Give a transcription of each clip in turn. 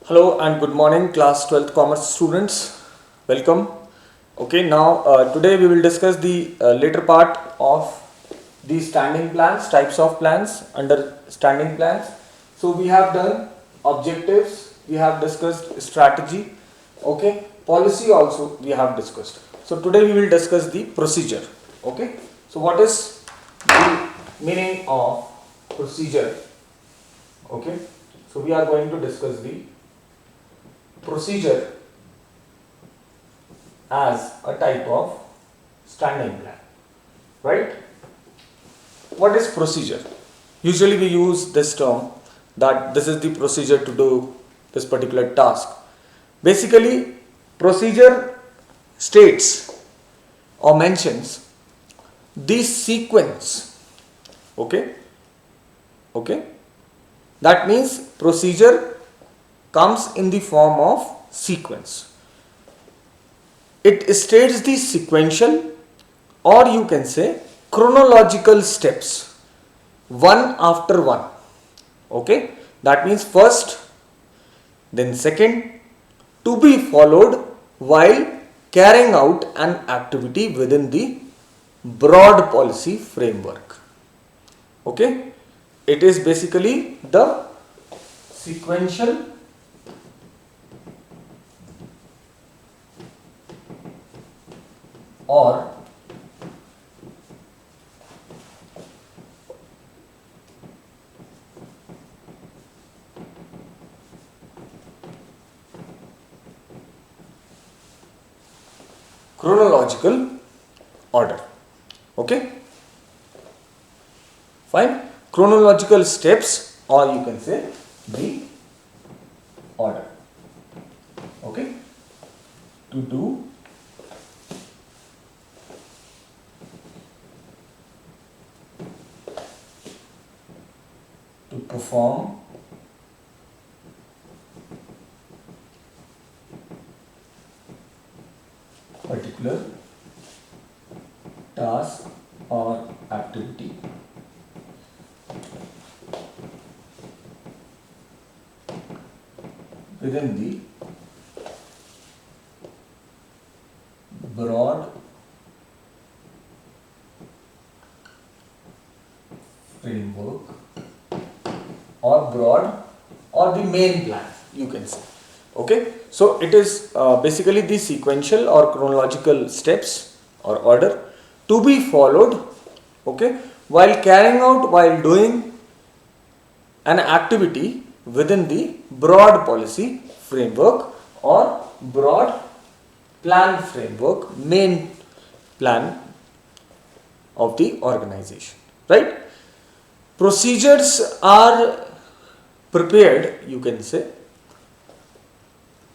Hello and good morning class 12th commerce students. Welcome. Okay, now today we will discuss the later part of the standing plans, types of plans under standing plans. So we have done objectives, we have discussed strategy, okay, policy also we have discussed. So today we will discuss the procedure. Okay, so what is the meaning of procedure? Okay, so we are going to discuss the procedure as a type of standing plan, right? What is procedure? Usually we use this term that this is the procedure to do this particular task. Basically, procedure states or mentions the sequence. Okay? Okay? That means procedure comes in the form of sequence. It states the sequential, or you can say chronological steps, one after one. Okay, that means first, then second, to be followed while carrying out an activity within the broad policy framework. Okay, it is basically the sequential or chronological order. Okay, fine. Chronological steps, or you can say the order. Okay, to do to perform particular task or activity within the broad framework or broad or the main plan, you can say. Okay, so it is basically the sequential or chronological steps or order to be followed, okay, while doing an activity within the broad policy framework or broad plan framework, main plan of the organization, right? Procedures are prepared, you can say,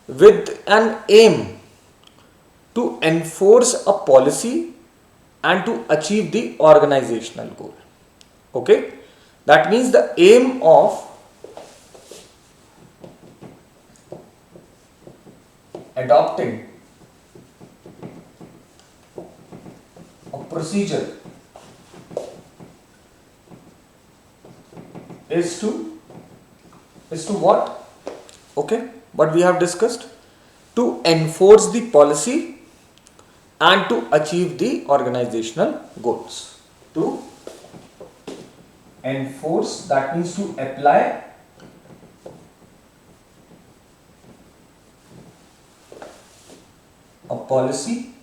with an aim to enforce a policy and to achieve the organizational goal. Okay, that means the aim of adopting a procedure is to what? Okay, what we have discussed, to enforce the policy and to achieve the organizational goals. To enforce, that means to apply a policy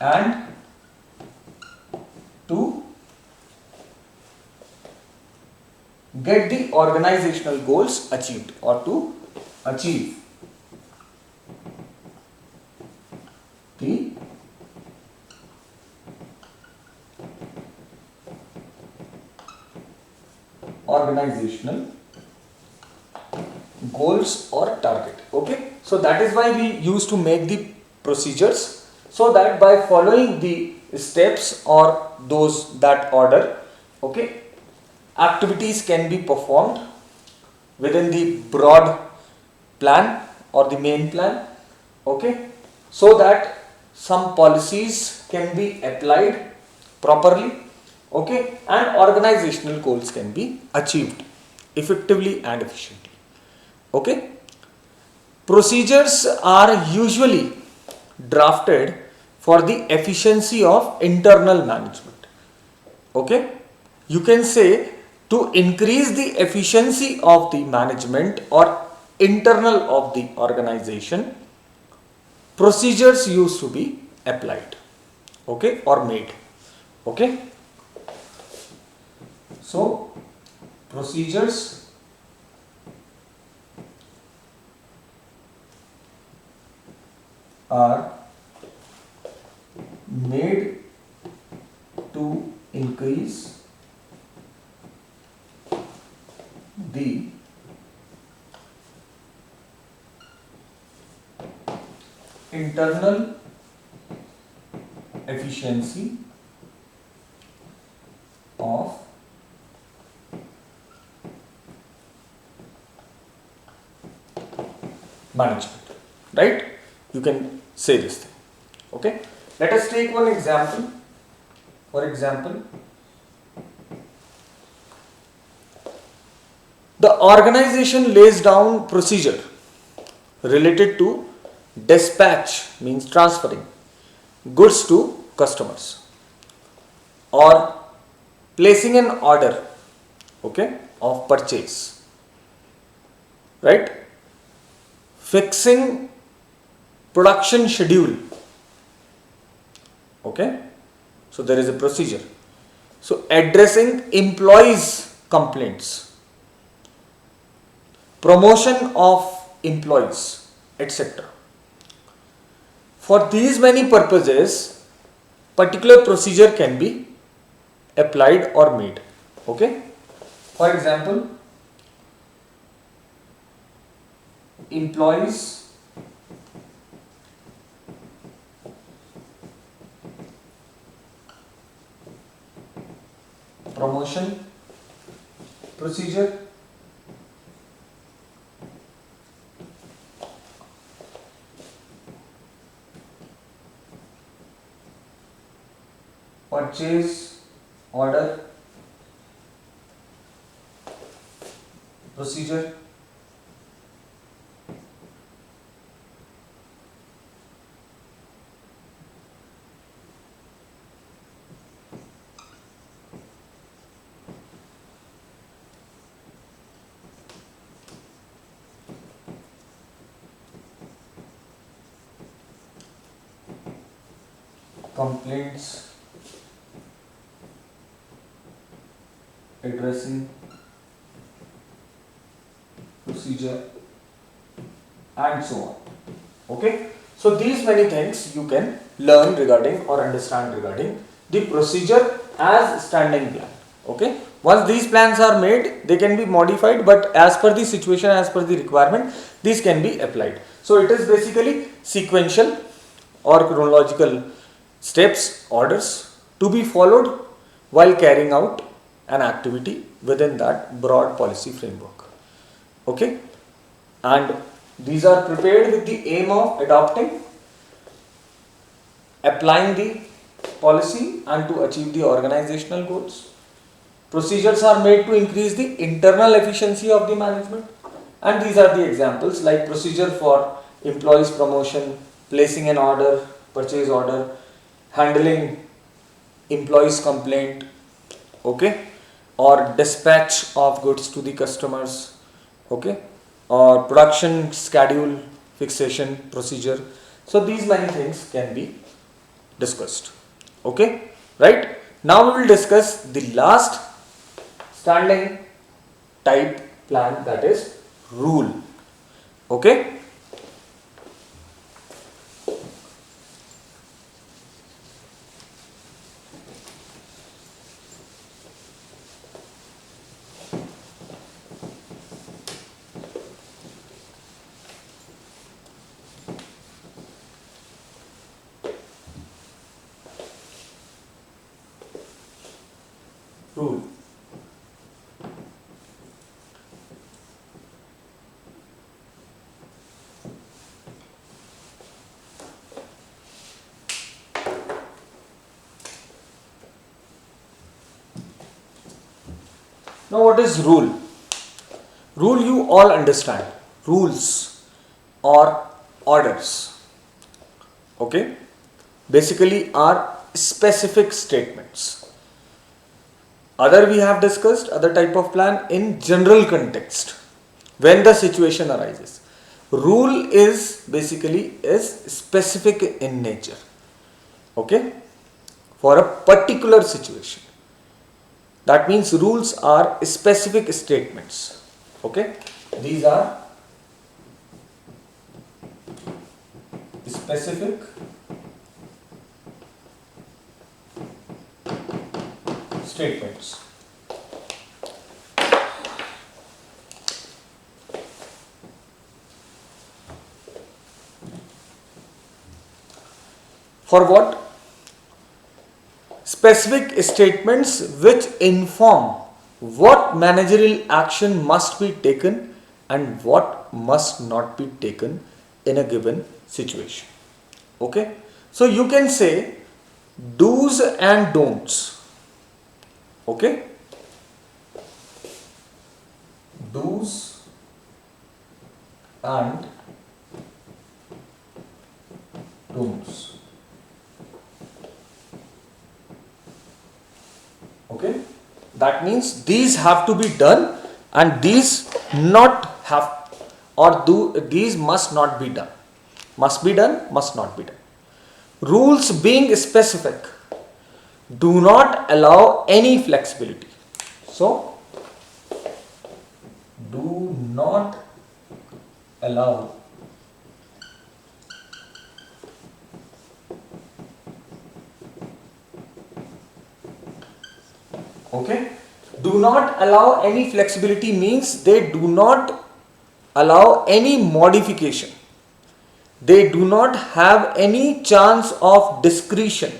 and to get the organizational goals achieved, or to achieve the organizational goals or target. Okay, so that is why we used to make the procedures, so that by following the steps or those that order, okay, activities can be performed within the broad plan or the main plan, okay, so that some policies can be applied properly, okay, and organizational goals can be achieved effectively and efficiently. Okay. Procedures are usually drafted for the efficiency of internal management. Okay. You can say to increase the efficiency of the management or internal of the organization, procedures used to be applied, okay, or made. Okay. So procedures are made to increase the internal efficiency of management, right? You can say this thing. Okay. Let us take one example. For example, the organization lays down procedure related to dispatch, means transferring goods to customers, or placing an order, okay, of purchase, right? Fixing production schedule, okay. So there is a procedure. So addressing employees complaints, promotion of employees, etc. For these many purposes, particular procedure can be applied or made. Okay. For example, employees promotion procedure, purchase order procedure, complaints addressing procedure, and so on. Okay. So these many things you can learn regarding or understand regarding the procedure as standing plan. Okay. Once these plans are made, they can be modified, but as per the situation, as per the requirement, these can be applied. So it is basically sequential or chronological steps, orders to be followed while carrying out an activity within that broad policy framework. Okay. And these are prepared with the aim of adopting, applying the policy and to achieve the organizational goals. Procedures are made to increase the internal efficiency of the management, and these are the examples like procedure for employees promotion, placing an order, purchase order, handling employees complaint, okay, or dispatch of goods to the customers, okay, or production schedule fixation procedure. So these many things can be discussed. Okay, right? Now we will discuss the last standing type plan, that is rule. Okay. Rule. Now what is rule? Rule you all understand. rules or orders, okay, basically are specific statements. Other we have discussed other type of plan in general context when the situation arises. Rule is basically is specific in nature, okay, for a particular situation. That means rules are specific statements, okay. These are specific statements. For what? Specific statements which inform what managerial action must be taken and what must not be taken in a given situation. Okay, so you can say do's and don'ts. Okay, do's and don'ts. Okay, that means these have to be done and these not have, or these must not be done. Must be done, must not be done. Rules being specific do not allow any flexibility. So do not allow okay, do not allow any flexibility means they do not allow any modification. They do not have any chance of discretion.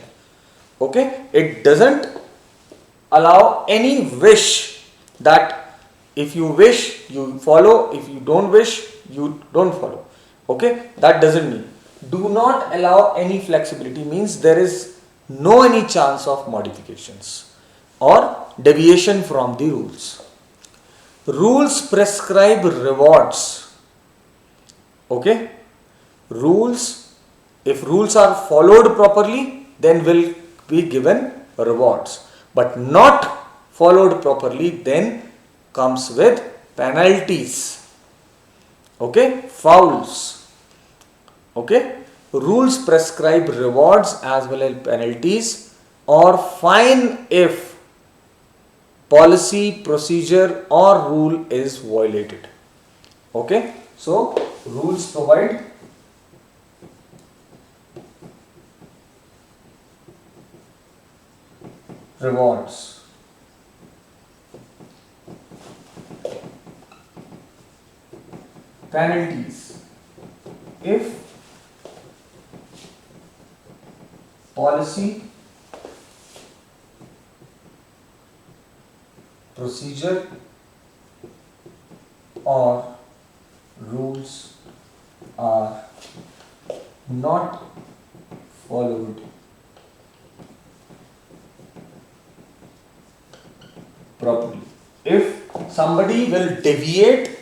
Okay, it doesn't allow any wish that if you wish you follow, if you don't wish you don't follow. Okay, that doesn't mean. Do not allow any flexibility means there is no any chance of modifications or deviation from the rules. Rules prescribe rewards. Okay, rules, if rules are followed properly, then will be given rewards, but not followed properly, then comes with penalties. Okay, fouls. Okay, rules prescribe rewards as well as penalties or fine if policy, procedure or rule is violated. Okay, so rules provide rewards. Penalties if policy, procedure or rules are not followed properly. If somebody will deviate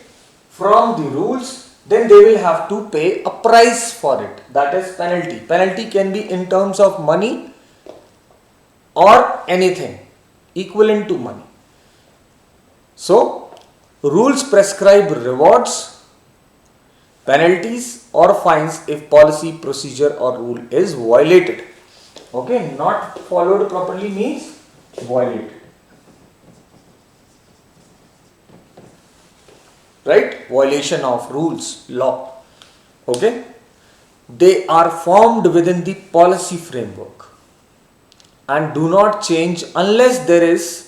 from the rules, then they will have to pay a price for it. That is penalty. Penalty can be in terms of money or anything equivalent to money. So, rules prescribe rewards, penalties or fines if policy, procedure or rule is violated. Okay, not followed properly means violated. Right? Violation of rules, law. Okay? They are formed within the policy framework and do not change unless there is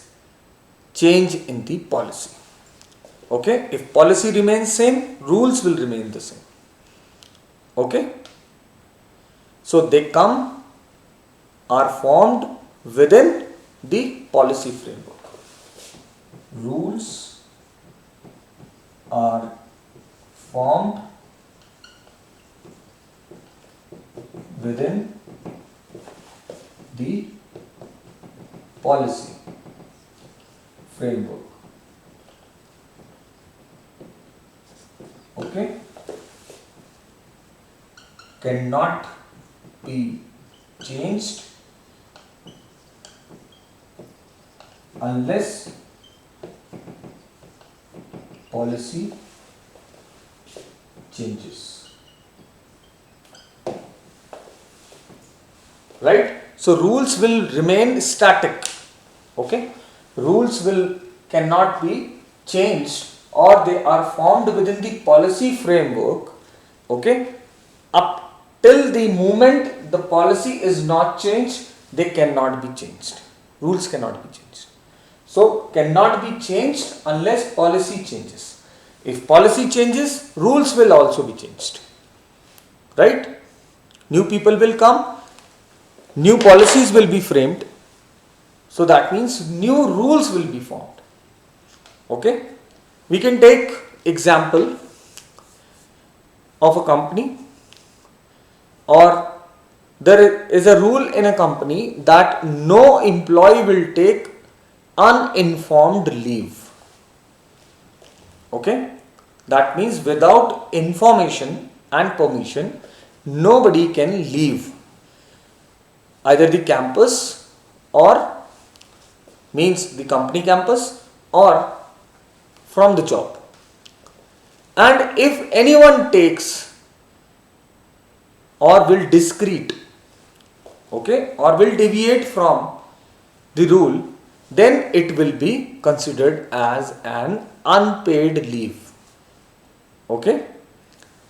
change in the policy. Okay, if policy remains same, rules will remain the same. Okay, so they are formed within the policy framework. Rules are formed within the policy framework. Okay, cannot be changed unless policy changes. Right? So rules will remain static. Okay, rules will cannot be changed, or they are formed within the policy framework. Okay, up till the moment the policy is not changed, they cannot be changed. Rules cannot be changed. So cannot be changed unless policy changes. If policy changes, rules will also be changed. Right? New people will come, new policies will be framed. So that means new rules will be formed. Okay, we can take example of a company, or there is a rule in a company that no employee will take uninformed leave. Okay, that means without information and permission, nobody can leave either the campus, or means the company campus, or from the job. And if anyone takes or will discreet, okay, or will deviate from the rule, then it will be considered as an unpaid leave. Okay,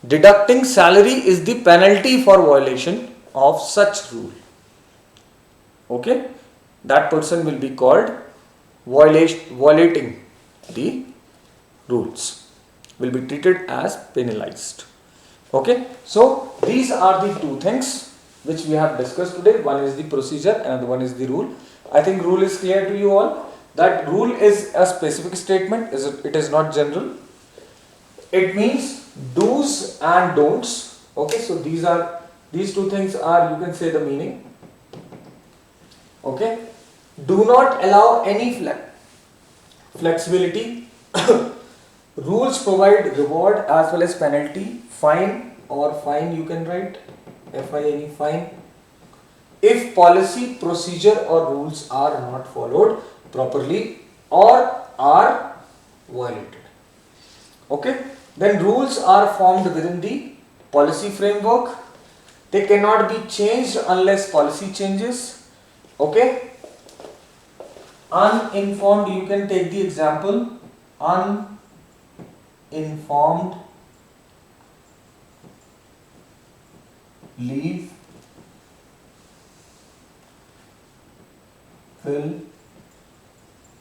deducting salary is the penalty for violation of such rule. Okay, that person will be called violating the rules, will be treated as penalized. Okay, so these are the two things which we have discussed today. One is the procedure and one is the rule. I think rule is clear to you all. That rule is a specific statement, it is not general. It means do's and don'ts. Okay, so these two things are, you can say, the meaning. Okay, do not allow any flexibility. Rules provide reward as well as penalty. Fine, or fine you can write, fine, fine, if policy, procedure or rules are not followed properly or are violated. Okay, then rules are formed within the policy framework. They cannot be changed unless policy changes. Okay, uninformed, you can take the example, uninformed leave will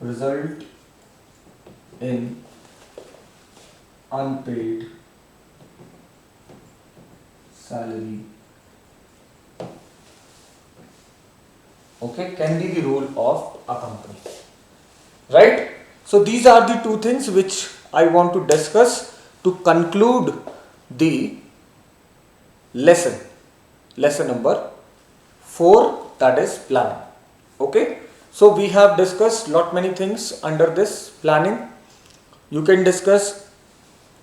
result in unpaid salary. Okay, can be the rule of a company. Right? So these are the two things which I want to discuss to conclude the lesson number 4, that is planning. Okay, so we have discussed lot many things under this planning. You can discuss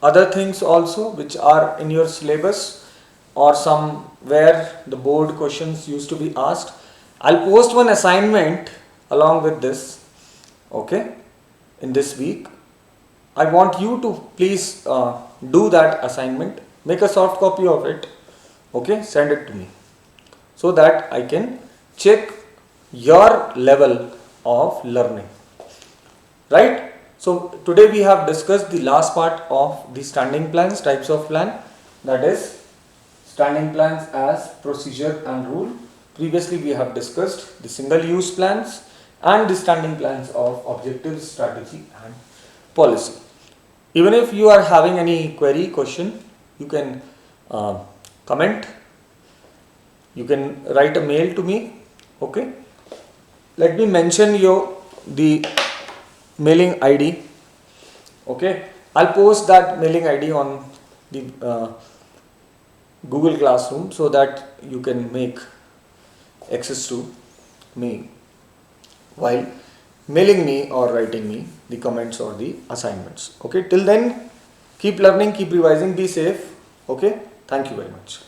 other things also which are in your syllabus or somewhere the board questions used to be asked. I'll post one assignment along with this. Okay, in this week I want you to please do that assignment, make a soft copy of it. Okay, send it to me so that I can check your level of learning. Right? So today we have discussed the last part of the standing plans, types of plan, that is standing plans as procedure and rule. Previously we have discussed the single use plans and the standing plans of objectives, strategy and policy. Even if you are having any query, question, you can comment, you can write a mail to me. Okay, let me mention the mailing ID. Okay, I'll post that mailing ID on the Google Classroom so that you can make access to me while mailing me or writing me the comments or the assignments. Okay, till then Keep learning, keep revising, be safe. Okay, thank you very much.